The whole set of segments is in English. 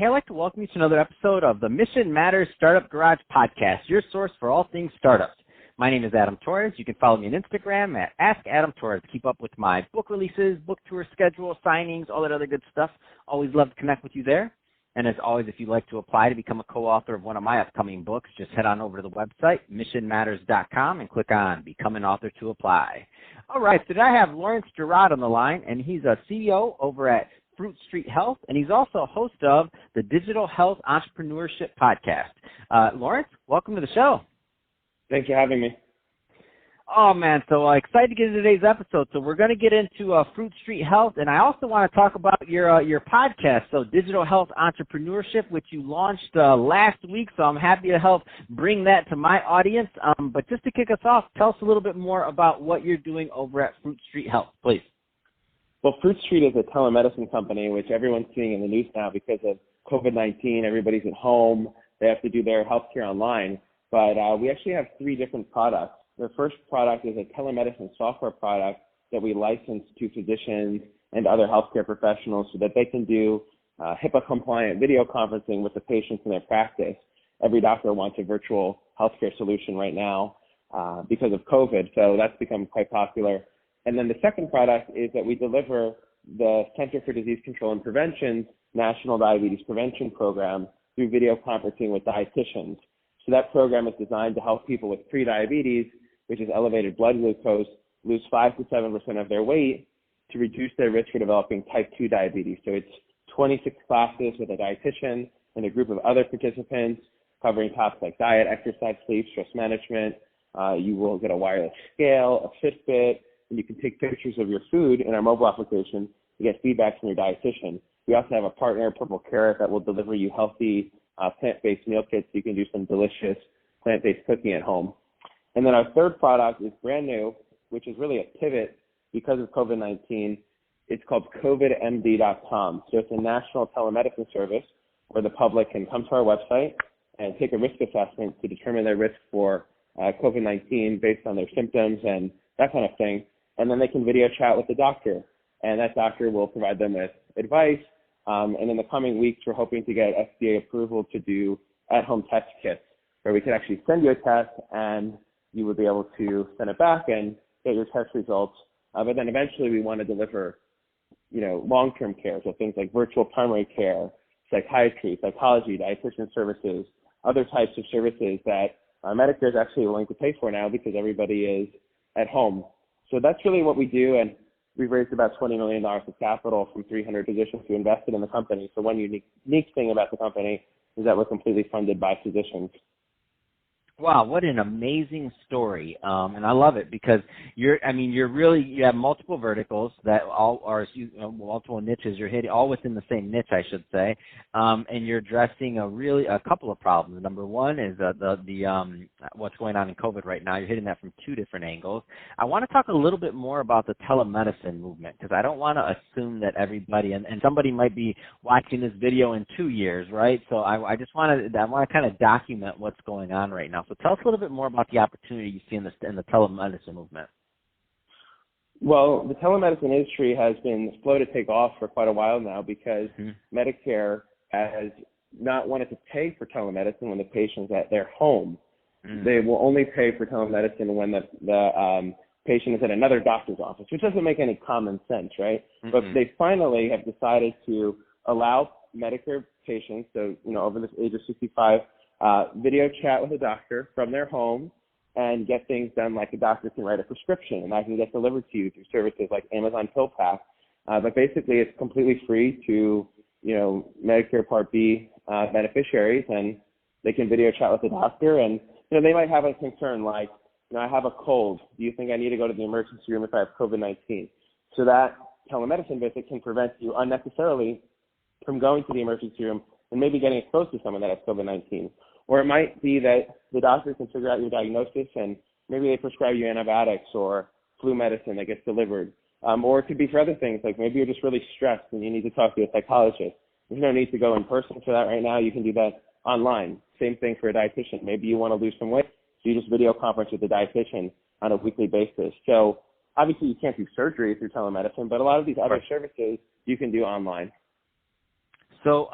Hey, I'd like to welcome you to another episode of the Mission Matters Startup Garage podcast, your source for all things startups. My name is Adam Torres. You can follow me on Instagram at AskAdamTorres to keep up with my book releases, book tour schedule, signings, all that other good stuff. Always love to connect with you there. And as always, if you'd like to apply to become a co-author of one of my upcoming books, just head on over to the website, missionmatters.com, and click on Become an Author to apply. All right, so today I have Laurence Girard on the line, and he's a CEO over at Fruit Street Health, and he's also a host of the Digital Health Entrepreneurship podcast. Laurence, welcome to the show. Thanks for having me. Oh, man, so excited to get into today's episode. So we're going to get into Fruit Street Health, and I also want to talk about your podcast, so Digital Health Entrepreneurship, which you launched last week, so I'm happy to help bring that to my audience. But just to kick us off, tell us a little bit more about what you're doing over at Fruit Street Health, please. Well, Fruit Street is a telemedicine company, which everyone's seeing in the news now because of COVID-19. Everybody's at home. They have to do their healthcare online. But we actually have three different products. The first product is a telemedicine software product that we license to physicians and other healthcare professionals so that they can do HIPAA-compliant video conferencing with the patients in their practice. Every doctor wants a virtual healthcare solution right now because of COVID, so that's become quite popular. And then the second product is that we deliver the Center for Disease Control and Prevention's National Diabetes Prevention Program through video conferencing with dietitians. So that program is designed to help people with prediabetes, which is elevated blood glucose, lose 5 to 7% of their weight to reduce their risk for developing type 2 diabetes. So it's 26 classes with a dietitian and a group of other participants covering topics like diet, exercise, sleep, stress management. You will get a wireless scale, a Fitbit, and you can take pictures of your food in our mobile application to get feedback from your dietitian. We also have a partner, Purple Carrot, that will deliver you healthy plant-based meal kits so you can do some delicious plant-based cooking at home. And then our third product is brand new, which is really a pivot because of COVID-19. It's called COVIDMD.com. So it's a national telemedicine service where the public can come to our website and take a risk assessment to determine their risk for COVID-19 based on their symptoms and that kind of thing. And then they can video chat with the doctor, and that doctor will provide them with advice. And in the coming weeks, we're hoping to get FDA approval to do at-home test kits where we can actually send you a test and you would be able to send it back and get your test results. But then eventually we want to deliver, long-term care, so things like virtual primary care, psychiatry, psychology, dietitian services, other types of services that Medicare is actually willing to pay for now because everybody is at home. So that's really what we do, and we've raised about $20 million of capital from 300 physicians who invested in the company. So one unique thing about the company is that we're completely funded by physicians. Wow, what an amazing story. And I love it because you have multiple verticals that all are multiple niches. You're hitting all within the same niche, I should say. And you're addressing a couple of problems. Number one is the what's going on in COVID right now. You're hitting that from two different angles. I want to talk a little bit more about the telemedicine movement because I don't want to assume that everybody and somebody might be watching this video in 2 years, right? So I want to kind of document what's going on right now. So tell us a little bit more about the opportunity you see in the telemedicine movement. Well, the telemedicine industry has been slow to take off for quite a while now because Medicare has not wanted to pay for telemedicine when the patient's at their home. They will only pay for telemedicine when the patient is at another doctor's office, which doesn't make any common sense, right? But they finally have decided to allow Medicare patients, so over the age of 65, video chat with a doctor from their home and get things done like a doctor can write a prescription and that can get delivered to you through services like Amazon PillPack. But basically it's completely free to, Medicare Part B beneficiaries, and they can video chat with the doctor. And, they might have a concern like, I have a cold. Do you think I need to go to the emergency room if I have COVID-19? So that telemedicine visit can prevent you unnecessarily from going to the emergency room and maybe getting exposed to someone that has COVID-19. Or it might be that the doctor can figure out your diagnosis and maybe they prescribe you antibiotics or flu medicine that gets delivered. Or it could be for other things, like maybe you're just really stressed and you need to talk to a psychologist. There's no need to go in person for that right now. You can do that online. Same thing for a dietitian. Maybe you want to lose some weight, so you just video conference with a dietitian on a weekly basis. So obviously you can't do surgery through telemedicine, but a lot of these other services you can do online. So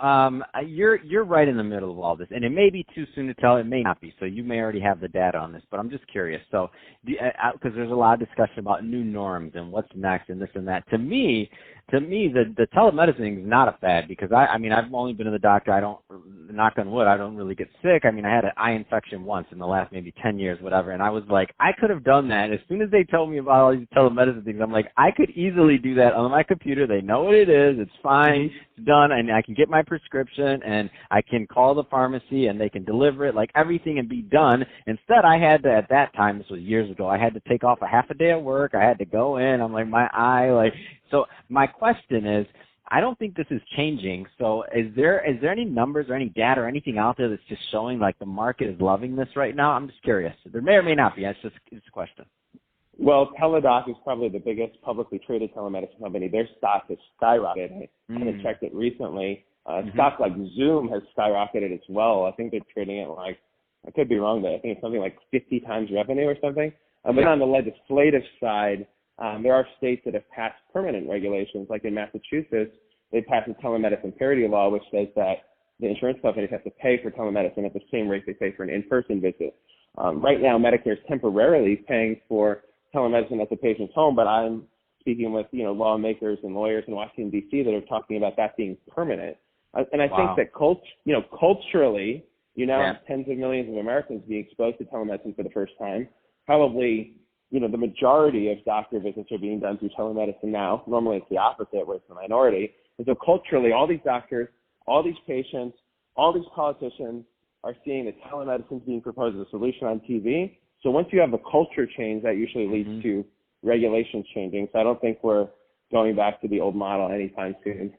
you're right in the middle of all this, and it may be too soon to tell. It may not be. So you may already have the data on this, but I'm just curious. So because there's a lot of discussion about new norms and what's next and this and that. To me, the telemedicine is not a fad because I mean I've only been to the doctor. I don't, knock on wood, I don't really get sick. I mean I had an eye infection once in the last maybe 10 years, whatever, and I was like, I could have done that. As soon as they told me about all these telemedicine things, I'm like, I could easily do that on my computer. They know what it is. It's fine. It's done, and I can get my prescription, and I can call the pharmacy, and they can deliver it, like everything, and be done. Instead, I had to, at that time, this was years ago, I had to take off a half a day of work. I had to go in. I'm like, my eye, like, so my question is, I don't think this is changing. So is there any numbers or any data or anything out there that's just showing like the market is loving this right now? I'm just curious. There may or may not be. It's a question. Well, Teladoc is probably the biggest publicly traded telemedicine company. Their stock has skyrocketed. I kind of checked it recently. Stock like Zoom has skyrocketed as well. I think they're trading at like, I could be wrong, but I think it's something like 50 times revenue or something. But on the legislative side, there are states that have passed permanent regulations. Like in Massachusetts, they passed a telemedicine parity law, which says that the insurance companies have to pay for telemedicine at the same rate they pay for an in-person visit. Right now, Medicare is temporarily paying for telemedicine at the patient's home, but I'm speaking with, lawmakers and lawyers in Washington, D.C. that are talking about that being permanent. And I think that culturally, have tens of millions of Americans being exposed to telemedicine for the first time. Probably, the majority of doctor visits are being done through telemedicine now. Normally it's the opposite, where it's the minority. And so culturally, all these doctors, all these patients, all these politicians are seeing that telemedicine is being proposed as a solution on TV. So once you have a culture change, that usually leads to regulations changing. So I don't think we're going back to the old model anytime soon.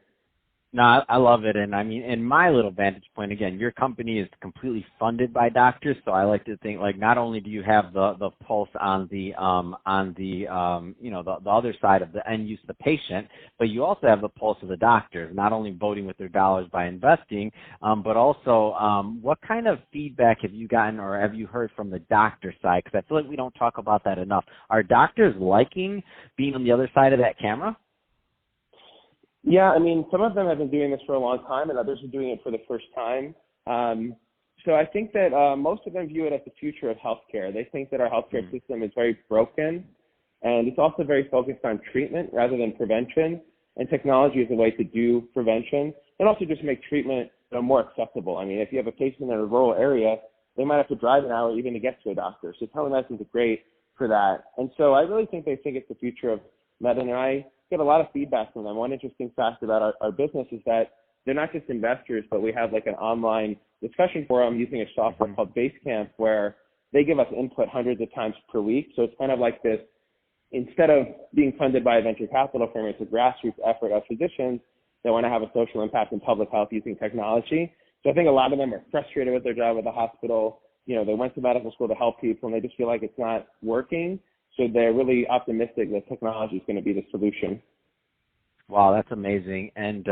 No, I love it. And I mean, in my little vantage point, again, your company is completely funded by doctors. So I like to think like not only do you have the pulse on the other side of the end use, the patient, but you also have the pulse of the doctors, not only voting with their dollars by investing, but also what kind of feedback have you gotten or have you heard from the doctor side? Because I feel like we don't talk about that enough. Are doctors liking being on the other side of that camera? Yeah, I mean, some of them have been doing this for a long time, and others are doing it for the first time. So I think that most of them view it as the future of healthcare. They think that our healthcare system is very broken, and it's also very focused on treatment rather than prevention. And technology is a way to do prevention, and also just make treatment more accessible. I mean, if you have a patient in a rural area, they might have to drive an hour even to get to a doctor. So telemedicine is great for that. And so I really think they think it's the future of medicine, and I get a lot of feedback from them. One interesting fact about our business is that they're not just investors, but we have like an online discussion forum using a software called Basecamp where they give us input hundreds of times per week. So it's kind of like this, instead of being funded by a venture capital firm, it's a grassroots effort of physicians that want to have a social impact in public health using technology. So I think a lot of them are frustrated with their job at the hospital. They went to medical school to help people and they just feel like it's not working. So they're really optimistic that technology is going to be the solution. Wow, that's amazing. And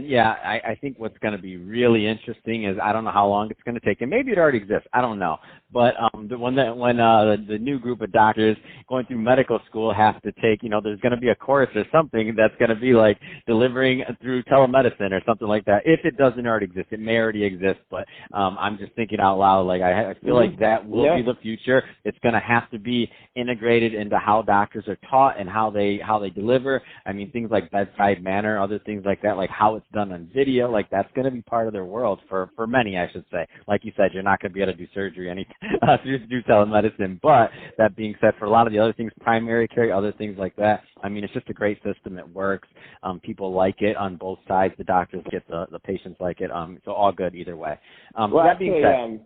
yeah, I think what's going to be really interesting is I don't know how long it's going to take, and maybe it already exists. I don't know. But when the new group of doctors going through medical school have to take, there's going to be a course or something that's going to be like delivering through telemedicine or something like that. If it doesn't already exist, it may already exist. But I'm just thinking out loud, like I feel like that will be the future. It's going to have to be integrated into how doctors are taught and how they deliver. I mean, things like bedside manner, other things like that, like how it's done on video, like that's going to be part of their world for many, I should say. Like you said, you're not going to be able to do surgery through telemedicine, but that being said, for a lot of the other things, primary care, other things like that, I mean, it's just a great system. It works. People like it on both sides. The doctors like it, the patients like it. So all good either way. Well, that being said,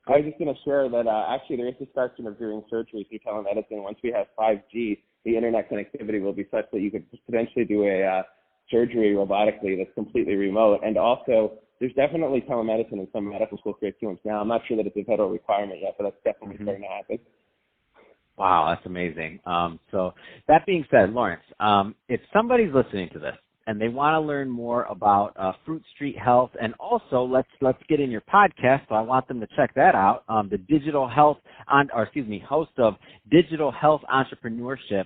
I was just going to share that actually there is discussion of doing surgery through telemedicine. Once we have 5G, the internet connectivity will be such that you could potentially do a surgery robotically that's completely remote. And also, there's definitely telemedicine in some medical school curriculums now. I'm not sure that it's a federal requirement yet, but that's definitely starting to happen. Wow, that's amazing. So that being said, Laurence, if somebody's listening to this and they want to learn more about Fruit Street Health, and also let's get in your podcast. So I want them to check that out. The host of Digital Health Entrepreneurship.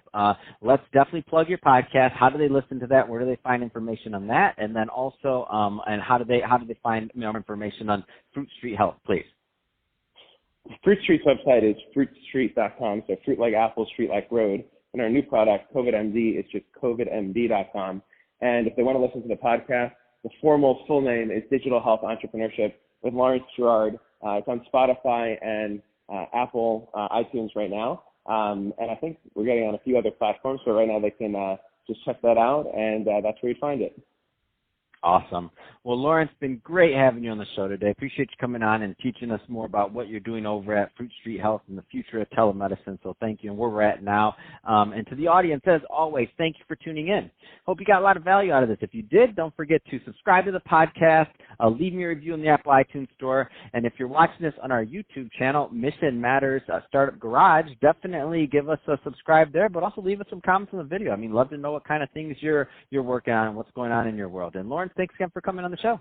Let's definitely plug your podcast. How do they listen to that? Where do they find information on that? And then also, and how do they find more information on Fruit Street Health, please? Fruit Street's website is fruitstreet.com, so fruit like apple, street like road. And our new product, COVIDMD, is just covidmd.com. And if they want to listen to the podcast, the formal full name is Digital Health Entrepreneurship with Laurence Girard. It's on Spotify and Apple iTunes right now. And I think we're getting on a few other platforms, so right now they can just check that out, and that's where you find it. Awesome. Well, Laurence, it's been great having you on the show today. Appreciate you coming on and teaching us more about what you're doing over at Fruit Street Health and the future of telemedicine. So thank you, and where we're at now. And to the audience, as always, thank you for tuning in. Hope you got a lot of value out of this. If you did, don't forget to subscribe to the podcast, leave me a review in the Apple iTunes Store, and if you're watching this on our YouTube channel, Mission Matters Startup Garage, definitely give us a subscribe there, but also leave us some comments on the video. I mean, love to know what kind of things you're working on and what's going on in your world. And Laurence, thanks again for coming on the show.